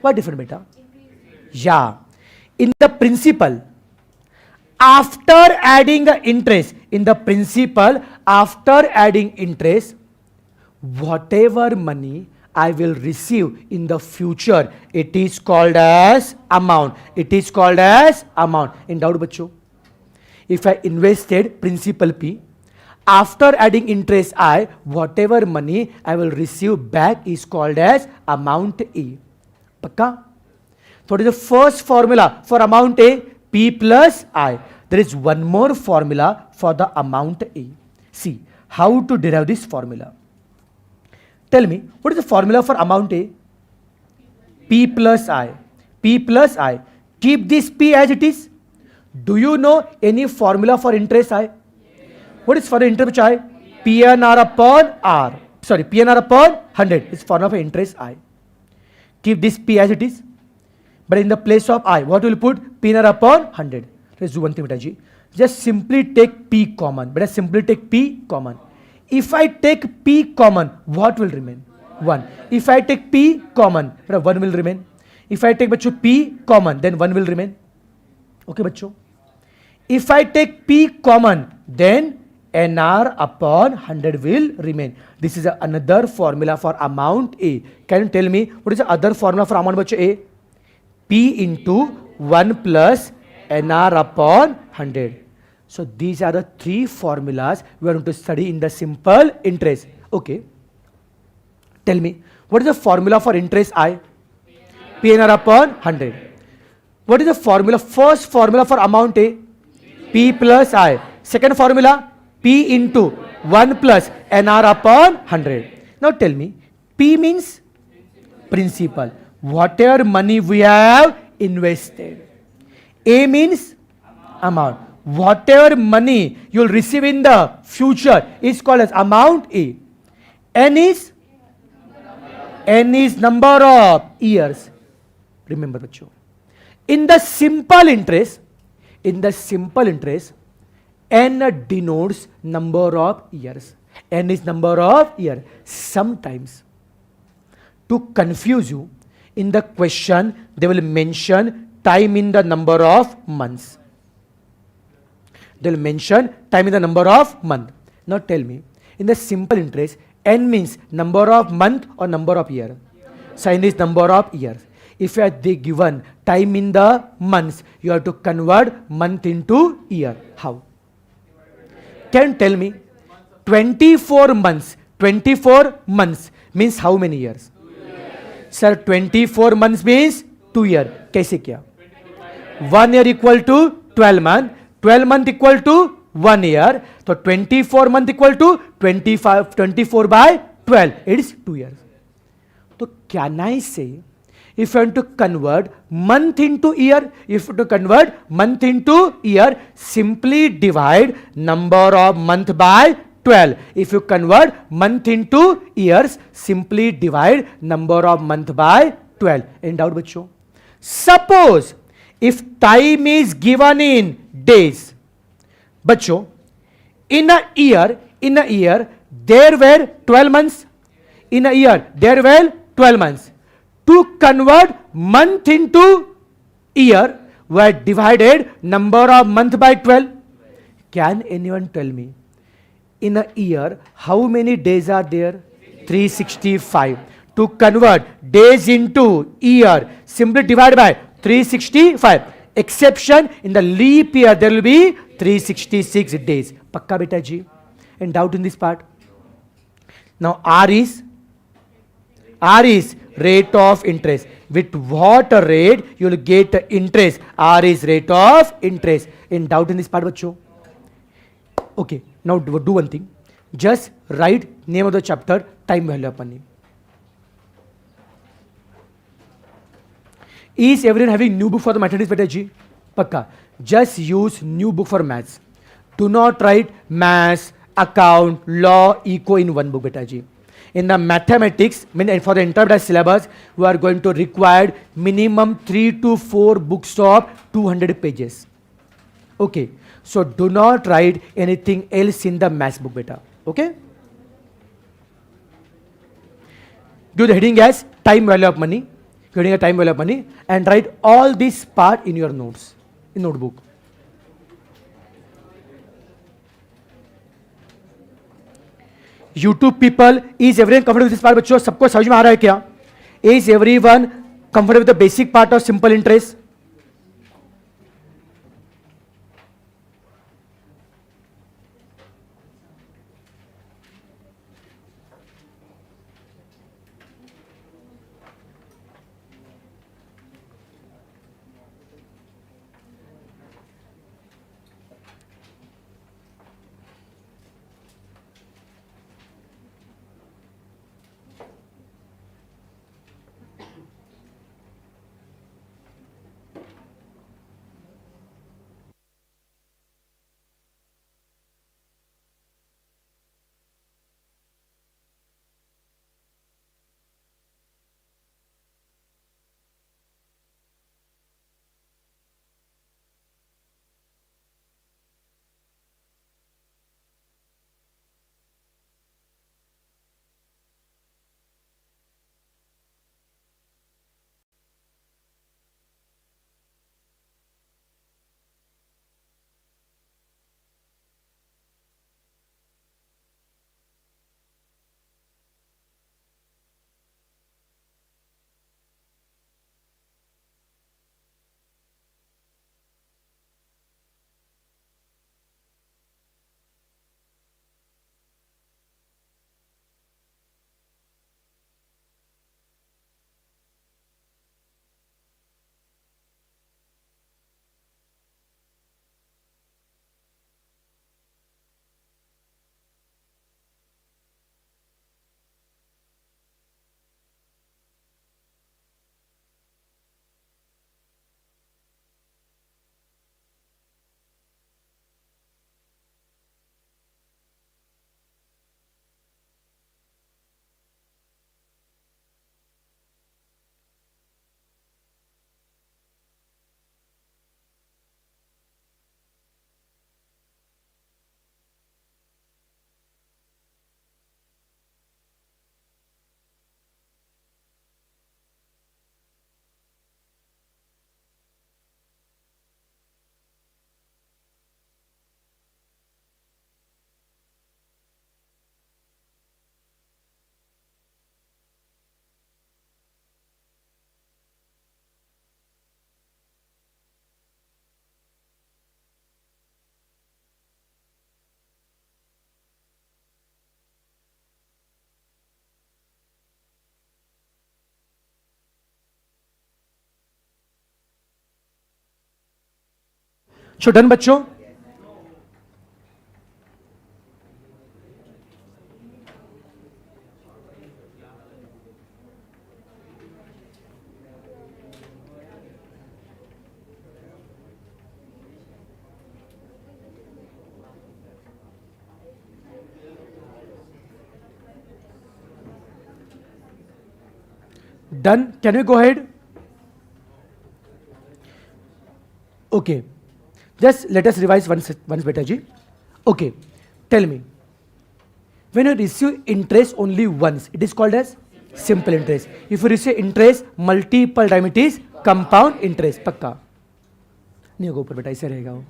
What different beta? Yeah. In the principal, after adding the interest, in the principal, after adding interest, whatever money I will receive in the future, it is called as amount. It is called as amount. In doubt बच्चों? If I invested principal P, after adding interest I, whatever money I will receive back is called as amount A. Pakka? So what is the first formula for amount A? P plus I. There is one more formula for the amount A. See how to derive this formula. Tell me, what is the formula for amount A? P plus I. P plus I. Keep this P as it is. Do you know any formula for interest I? What is for the interest I? PNR upon R. Sorry, PNR upon 100 is formula for interest I. Keep this P as it is. But in the place of I, what will put? PNR upon 100. Let's do one thing, Betaji. Just simply take P common. But simply take P common. If I take P common, what will remain? 1. If I take P common, 1 will remain. If I take bachcho P common, then 1 will remain. Okay, bachcho. If I take P common, then NR upon 100 will remain. This is another formula for amount A. Can you tell me what is the other formula for amount bachcho A? P into 1 plus NR upon 100. So these are the three formulas we are going to study in the simple interest. Okay. Tell me, what is the formula for interest I? PNR upon 100. What is the formula? First formula for amount A? P plus I. Second formula? P into 1 plus NR upon 100. Now tell me, P means principal. Whatever money we have invested. A means amount. Whatever money you will receive in the future is called as amount A. N is number of years. Remember, bachcho. In the simple interest, N denotes number of years. N is number of years. Sometimes, to confuse you, in the question they will mention time in the number of months. They will mention time in the number of month. Now tell me, in the simple interest, N means number of month or number of year? Sign is number of years. If you are given time in the months, you have to convert month into year. How? Can you tell me? 24 months. 24 months means how many years? Sir, 24 months means 2 years. कैसे क्या? 1 year equal to 12 months. 12 month equal to 1 year. So 24 month equal to 24 by 12. It is 2 years. So can I say, if you want to convert month into year, simply divide number of month by 12. If you convert month into years, simply divide number of month by 12. In doubt, bachcho? Suppose if time is given in days, bachcho, in a year, there were 12 months. In a year, there were 12 months. To convert month into year, we have divided number of month by 12. Can anyone tell me, in a year, how many days are there? 365. To convert days into year, simply divide by 365. Exception, in the leap year, there will be 366 days. Pakka beta ji? And doubt in this part? Now R is rate of interest. With what rate you will get interest? R is rate of interest. In doubt in this part, bachcho? Okay, now do one thing. Just write name of the chapter, time value of money. Is everyone having new book for the mathematics, beta ji? Pakka. Just use new book for maths. Do not write maths, account, law, eco in one book, beta ji. In the mathematics, for the intermediate syllabus, we are going to require minimum 3 to 4 books of 200 pages. Okay. So do not write anything else in the maths book, beta. Okay. Do the heading as time value of money. Heading a time value of money, and write all this part in your notes, in notebook. YouTube people, is everyone comfortable with this part? बच्चों सबको समझ में आ रहा है क्या? Is everyone comfortable with the basic part of simple interest? So done बच्चों? Done. Can we go ahead? Okay. Just let us revise once beta ji. Okay. Tell me. When you receive interest only once, it is called as simple interest. If you receive interest multiple time, it is compound interest. पक्का नहीं होगा ऊपर बेटा, ऐसे रहेगा वो.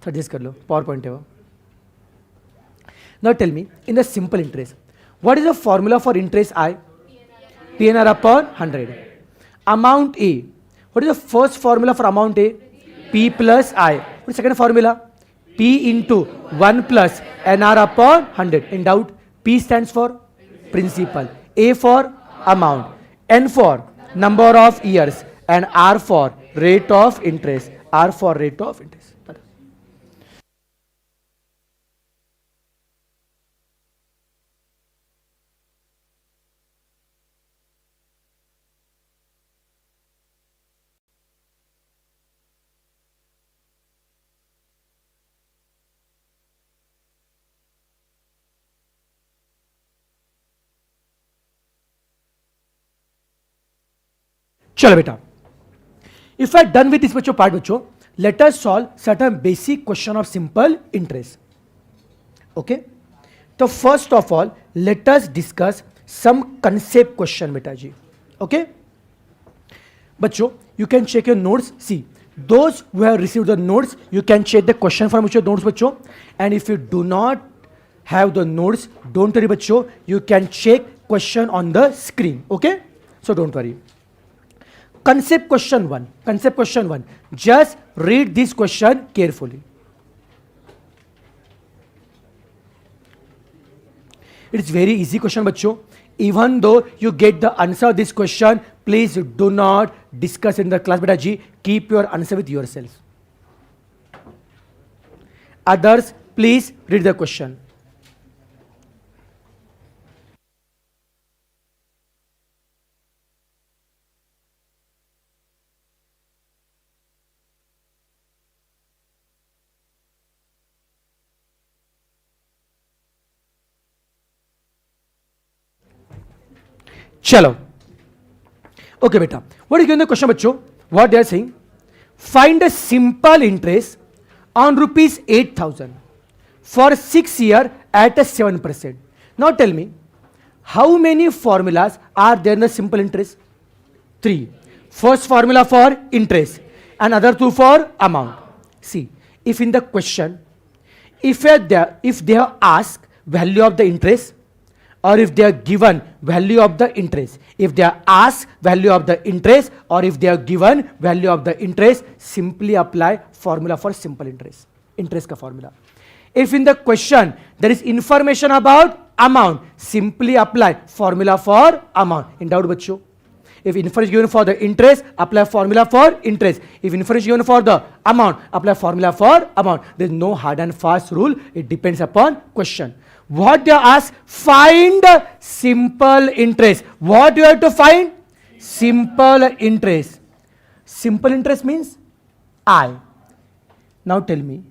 Adjust कर लो, power point है वो. Now tell me, in the simple interest, what is the formula for interest I? PNR upon 100. Amount A. What is the first formula for amount A? P plus I. What is the second formula? P into 1 plus NR upon 100. In doubt, P stands for principal, A for amount, N for number of years, and R for rate of interest. R for rate of interest. चलो बेटा, if I done with this बच्चों part बच्चों, let us solve certain basic question of simple interest. Okay, तो first of all let us discuss some concept question बेटा जी. Okay, बच्चों you can check your notes. See, those who have received the notes, you can check the question from your notes बच्चों. And if you do not have the notes. Don't worry बच्चों, you can check question on the screen. Okay, so don't worry. Concept question 1. Concept question 1. Just read this question carefully. It's very easy question बच्चों. Even though you get the answer of this question, please do not discuss in the class. Beta ji, keep your answer with yourself. Others, please read the question. Chalo. Okay, beta. What is given the question, bachcho? What they are saying? Find a simple interest on rupees 8,000 for 6 years at a 7%. Now tell me, how many formulas are there in the simple interest? 3. First formula for interest and other 2 for amount. See, if in the question, if they have asked value of the interest, or if they are given value of the interest, if they are asked value of the interest, or if they are given value of the interest, simply apply formula for simple interest, interest ka formula. If in the question there is information about amount, simply apply formula for amount. In doubt bachcho? If information given for the interest, apply formula for interest. If information given for the amount, apply formula for amount. There is no hard and fast rule. It depends upon question. What they ask? Find simple interest. What you have to find? Simple interest. Simple interest means I. Now tell me,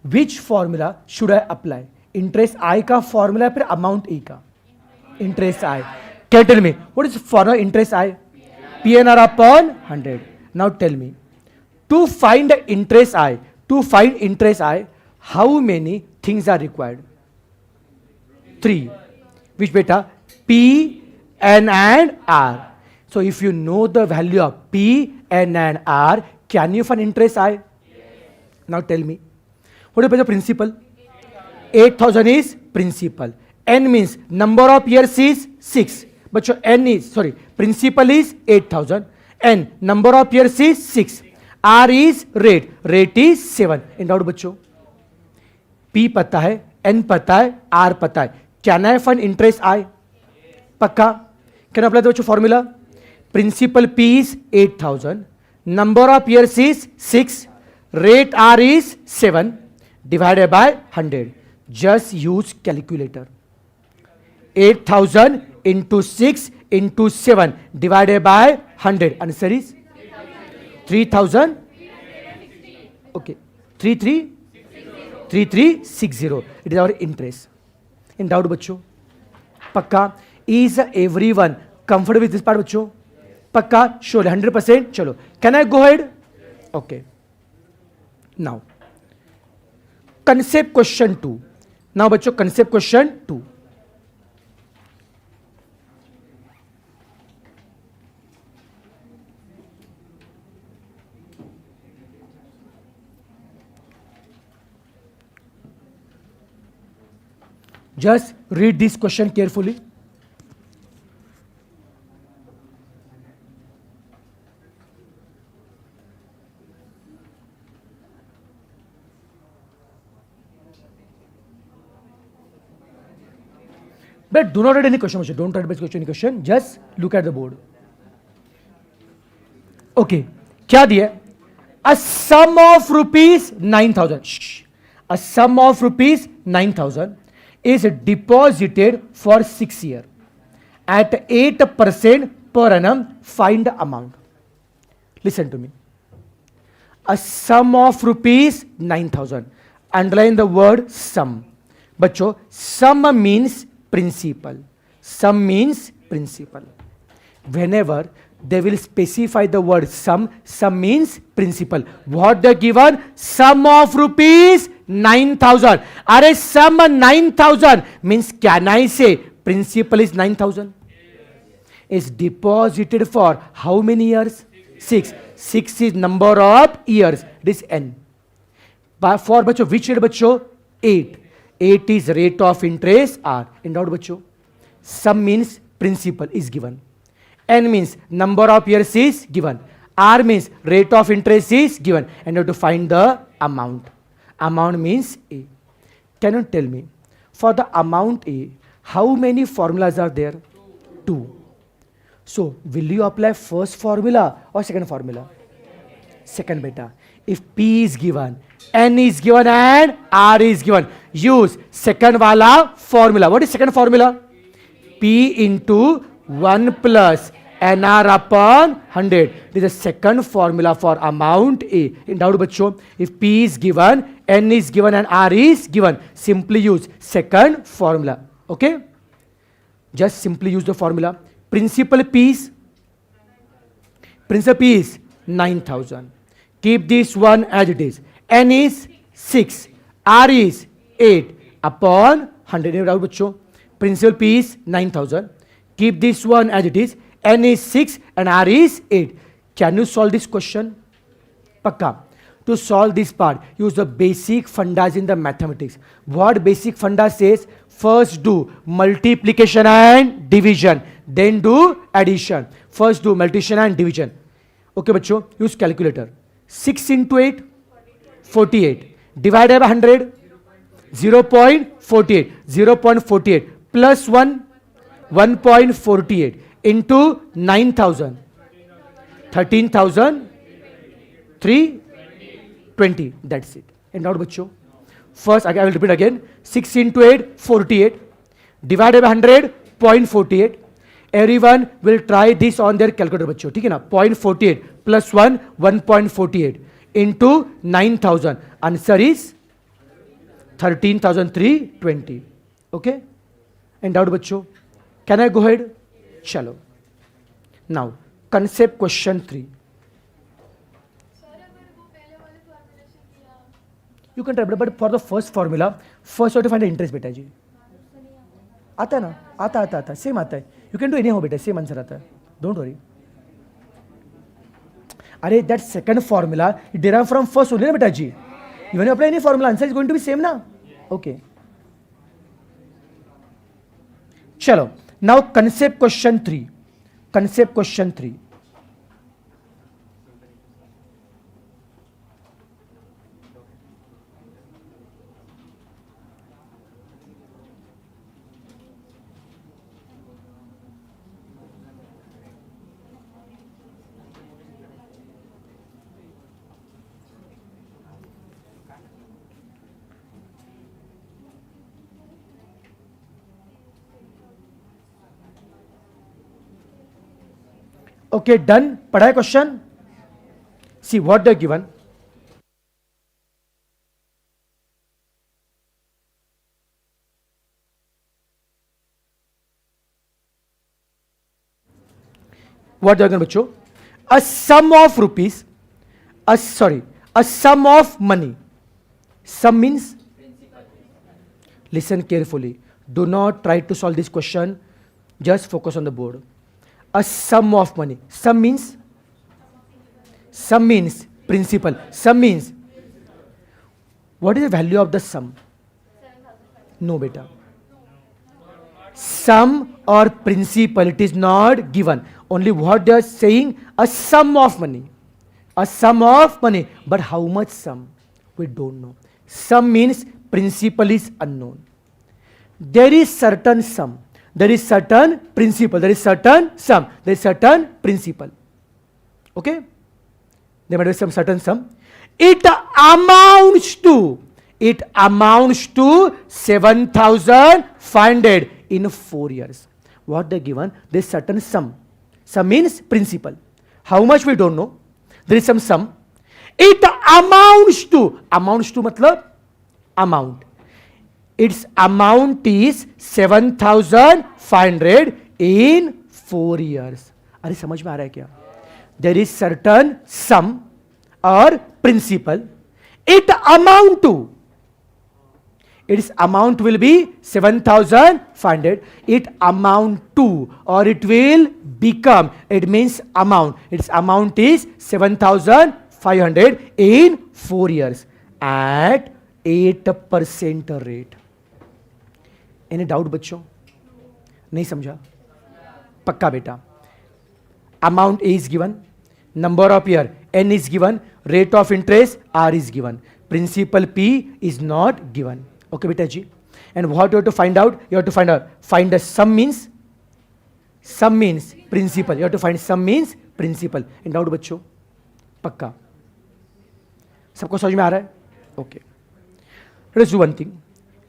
which formula should I apply? Interest I का formula फिर amount E का. Interest I. Can you tell me what is formula interest I? PNR upon 100. Now tell me, to find interest I, how many things are required? 3. Which beta? P, N and R. So if you know the value of P, N and R, can you find interest I? Now tell me, what is the principal? 8,000 is principal. N means number of years is 6. But your N is, sorry, principal is 8,000. N, number of years is 6. R is rate. Rate is 7. In doubt बच्चों? P पता है, N पता है, R पता है. Can I find interest I? Pakka. Can I apply the formula? Principal P is 8,000. Number of years is 6. Rate R is 7. Divided by 100. Just use calculator. 8,000 into 6 into 7 divided by 100. Answer is 3,000. Okay. 3360. It is our interest. In doubt बच्चों? पक्का? Is everyone comfortable with this part बच्चों? पक्का? Sure. 100%. चलो. Can I go ahead? Okay. Now, concept question 2. Now बच्चों, concept question 2. Just read this question carefully. But do not read any question. Don't read any question. Just look at the board. Okay. क्या दिया? A sum of rupees 9,000. A sum of rupees 9,000 is deposited for 6 years at 8% per annum. Find the amount. Listen to me. A sum of rupees 9,000. Underline the word sum. Bachcho, sum means principal. Sum means principal. Whenever they will specify the word sum, sum means principal. What they given? Sum of rupees 9,000. Are sum 9,000 means, can I say principal is 9,000? Is deposited for how many years? 6. 6 is number of years. This N. But for बच्चों, which year बच्चों? 8. 8 is rate of interest R. In doubt बच्चों? Sum means principal is given. N means number of years is given. R means rate of interest is given. And you have to find the amount. Amount means A. Can you tell me, for the amount A, how many formulas are there? 2. So, will you apply first formula or second formula? Second beta. If P is given, N is given and R is given, use second wala formula. What is second formula? P into 1 plus NR upon 100. This is the second formula for amount A. In doubt bachcho, if P is given, N is given and R is given, simply use second formula. Okay? Just simply use the formula. Principal P is 9,000. Keep this one as it is. N is 6. R is 8 upon 100. Any doubt bachcho? Principal P is 9,000. Keep this one as it is. N is 6 and R is 8. Can you solve this question? Pakka. To solve this part, use the basic fundas in the mathematics. What basic funda says? First do multiplication and division. Then do addition. First do multiplication and division. Okay, bachcho, use calculator. 6 into 8, 48. Divided by 100, 0.48. 0.48 plus 1, 1.48 into 9,000. 13,320. That's it. And now, bachcho. First, I will repeat again. 6 into 8, 48. Divided by 100, 0.48. Everyone will try this on their calculator, bachcho. ठीक है ना? 0.48 plus 1, 1.48 into 9,000. Answer is 13,320. Okay? And doubt, bachcho? Can I go ahead? Chalo. Now, concept question 3. You can try, but for the first formula, first you have to find the interest, beta ji. आता है ना? आता. Same आता है. You can do anyhow, beta. Same answer आता है. Don't worry. अरे that second formula, it derives from first only, ना beta ji. Even you apply any formula, answer is going to be same, na? Okay. चलो. Now concept question 3. Concept question 3. Okay, done. पढ़ा है question? See what they're given. What they're given, बच्चों? A sum of rupees. A sum of money. Sum means? Listen carefully. Do not try to solve this question. Just focus on the board. A sum of money. Sum means principal. Sum means what is the value of the sum? No, beta. Sum or principal, it is not given. Only what they are saying, a sum of money. A sum of money. But how much sum? We don't know. Sum means principal is unknown. There is certain sum. There is certain principal, there is certain sum, there is certain principal. Okay? There might be some certain sum. It amounts to 7,500 in 4 years. What they given? There is certain sum. Sum means principal. How much we don't know. There is some sum. It amounts to matlab amount. Its amount is 7,500 in 4 years. अरे समझ में आ रहा है क्या? There is certain sum or principal. It amount to. Its amount will be 7,500. It amount to or it will become. It means amount. Its amount is 7,500 in 4 years at 8% rate. Any doubt बच्चों? नहीं समझा? पक्का बेटा. Amount A is given, number of year N is given, rate of interest R is given, principal P is not given. Okay beta ji. And what you have to find out? You have to find the sum means principal. You have to find sum means principal. In doubt बच्चों? पक्का? सबको समझ में आ रहा है? Okay. Let us do one thing.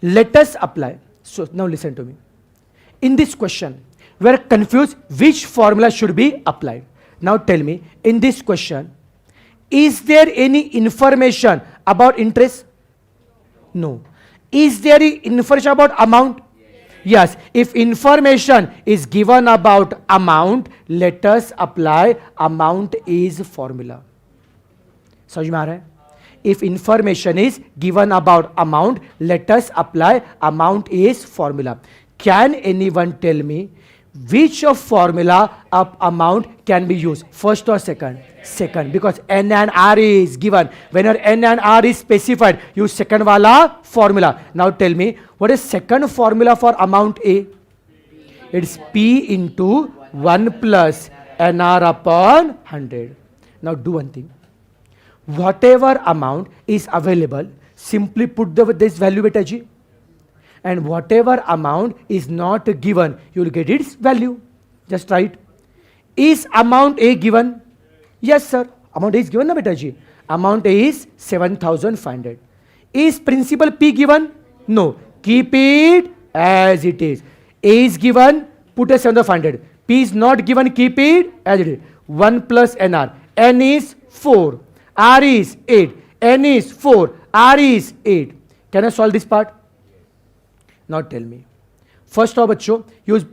Let us apply. So now listen to me. In this question, we are confused which formula should be applied. Now tell me, in this question, is there any information about interest? No. Is there any information about amount? Yes. If information is given about amount, let us apply amount is formula. समझ में आ रहा है? If information is given about amount, let us apply amount is formula. Can anyone tell me which of formula of amount can be used? First or second? Second, because N and R is given. Whenever N and R is specified, use second wala formula. Now tell me, what is second formula for amount A? It's P into 1 plus NR upon 100. Now do one thing. Whatever amount is available, simply put this value beta ji. And whatever amount is not given, you will get its value. Just write. Is amount A given? Yes, sir. Amount A is given na beta ji. Amount A is 7,500. Is principal P given? No. Keep it as it is. A is given, put a 7,500. P is not given, keep it as it is. 1 plus NR. N is 4. R is 8. N is 4. R is 8. Can I solve this part? Now tell me. First of all, use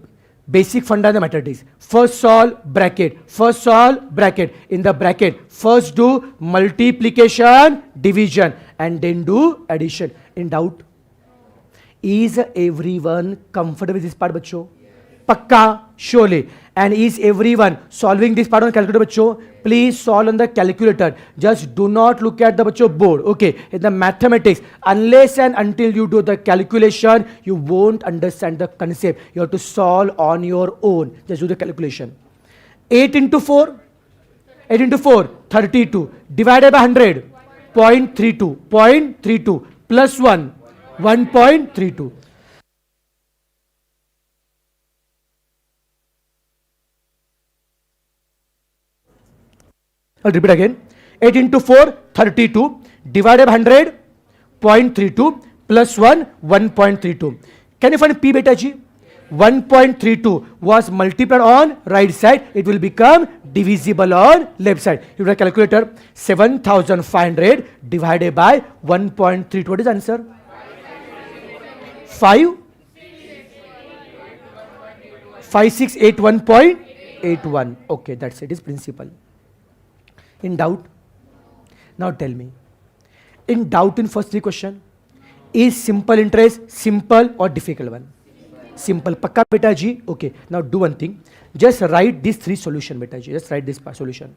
basic funda mathematics. First solve bracket. First solve bracket. In the bracket, first do multiplication, division, and then do addition. In doubt? Is everyone comfortable with this part, bachcho? Pakka, surely. And is everyone solving this part on calculator, bachcho? Please solve on the calculator. Just do not look at the bachcho board. Okay, in the mathematics, unless and until you do the calculation, you won't understand the concept. You have to solve on your own. Just do the calculation. 8 into 4, 8 into 4, 32. Divided by 100, 0.32, 0.32 plus 1, 1.32. I'll repeat again. 8 into 4, 32. Divided by 100, 0.32 plus 1, 1.32. Can you find P beta G? 1.32 was multiplied on right side. It will become divisible on left side. You have a calculator. 7,500 divided by 1.32. What is the answer? 5681.81. Okay, that's it. Is principal. In doubt? Now tell me. In doubt in first three question, is simple interest simple or difficult one? Simple. Pakka beta ji. Okay. Now do one thing. Just write these three solution beta ji. Just write this solution.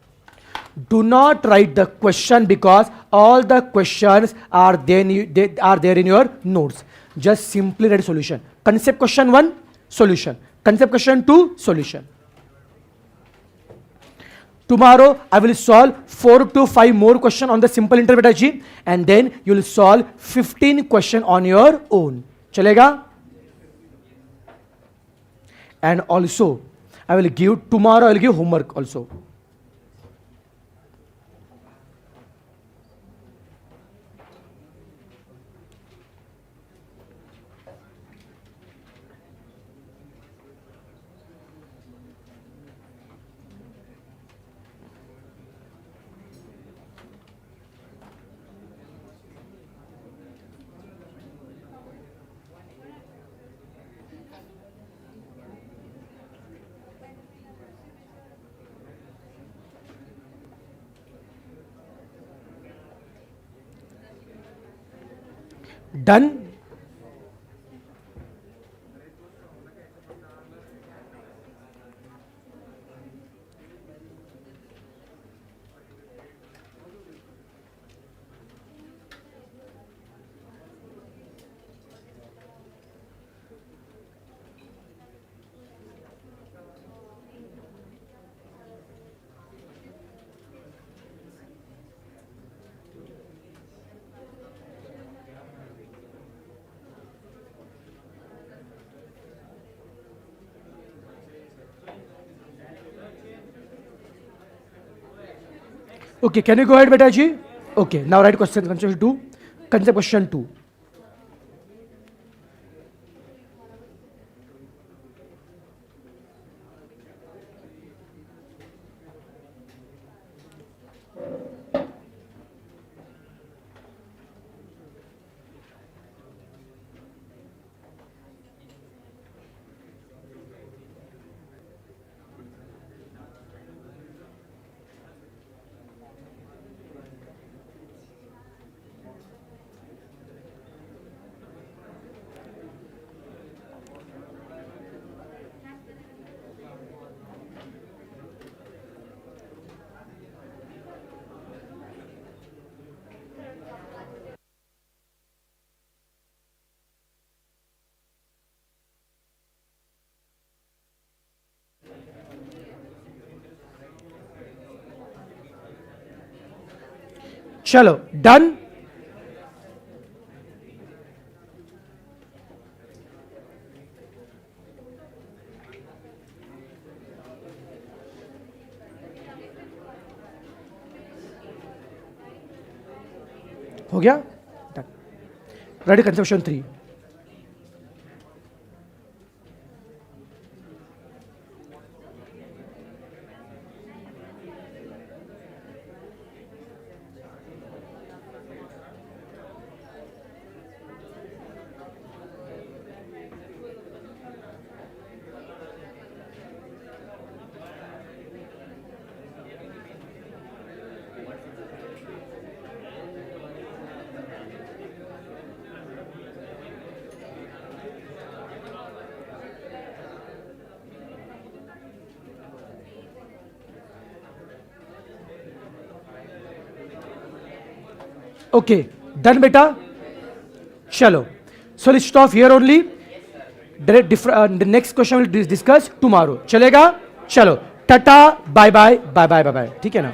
Do not write the question because all the questions are there in your notes. Just simply write solution. Concept question 1, solution. Concept question 2, solution. Tomorrow I will solve 4 to 5 more questions on the simple interest beta G, and then you will solve 15 questions on your own. Chalega? And also I will give tomorrow, I will give homework also. Done? Okay, can you go ahead, beta ji? Okay, now write question concept 2. Concept question 2. चलो done. हो गया. Done. Ready conception 3. Okay, done beta. Chalo. So let's stop here only. The next question will discuss tomorrow. चलेगा? चलो. Tata, bye bye, bye bye, bye bye. ठीक है ना?